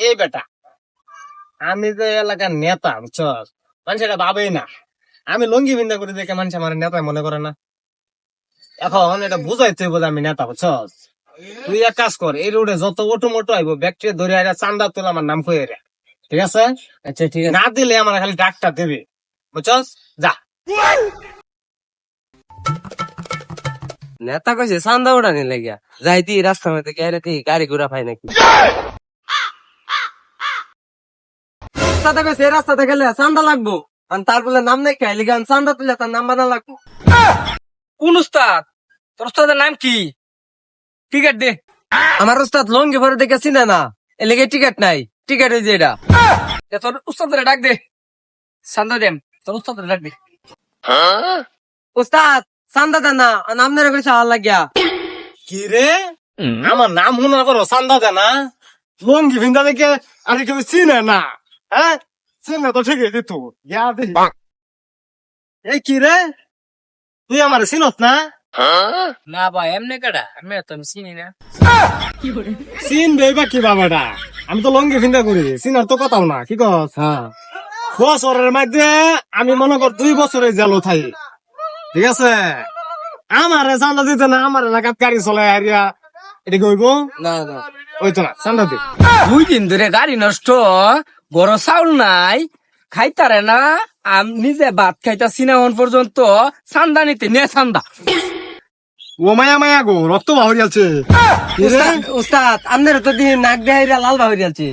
এই বেটা, আমি যে এলাকার নেতা বুঝছস, মানুষ এটা ভাবেই না। আমি লঙ্গি বিন্দা করে দেখে মানুষ আমার নেতা মনে করে না। এখন এটা বুঝাইতে বলে আমি নেতা বুঝছস। তুই এক কাজ কর, এই রোডে যত অটো মোটো আইবো ব্যাকটেরিয়া ধরে আইরা চান্দা তোলা আমার নাম কয়ে রে, ঠিক আছে? আচ্ছা ঠিক আছে। না দিলে আমার খালি ডাকটা দেবে, বুঝছস? যা। নেতা কইছে চান্দা উড়ানি লাগিয়া যাইতি রাস্তার মধ্যে গেলে গাড়ি ঘোড়া পাই নাকি। রাস্তাতে কইছে এই রাস্তাতে গেলে চান্দা লাগবো, আর তার বলে নাম নাই খাইলি গান চান্দা তুলে তার নাম বানা লাগবো। কোন উস্তাদ? তোর উস্তাদের নাম কি? টিকিট দে। আমার উস্তাদ লঙ্গি ভরে দেখে চিনে না, এর লেগে টিকিট নাই, টিকিট হয়েছে এটা। তোর উস্তাদের ডাক দে, চান্দা দেম। তোর উস্তাদের ডাক দে। উস্তাদ চান্দা দেন না, নাম নেড়ে কইছে হাল লাগিয়া। কি রে, আমার নাম শোনা করো চান্দা দে না? লঙ্গি ভিন্দা দেখে আর কেউ চিনে না? হ্যাঁ, চিনে তো ঠিকই দিত। ইয়া দেখি। এই কি রে, তুই আমার চিনস না? না ভাই, এমনি কাটা আমি তো চিনি না। চিনবে বা কি বাবাটা, আমি তো লঙ্গি ভিন্দা করি, চিনার তো কথাও না। কি কস? হ্যাঁ বছরের মধ্যে আমি মনে কর 2 বছরে জেলো থাই, ঠিক আছে? আমারে চান্দা দিতে না, আমার এলাকাত গাড়ি চলে আরিয়া, এটা কইব? না না ওই তো না, চান্দা দি। 2 দিন ধরে গাড়ি নষ্ট, বড় চাউল নাই, খাইতারে না। আমি নিজে ভাত খাইতাছি না এখন পর্যন্ত। চান্দা নিতে নে চান্দা। ও মায়া মায়া গো, রক্ত বাহরি আছে। উস্তাদ আপনার তো দিন নাক দেহাইরা লাল বাহরি আছে।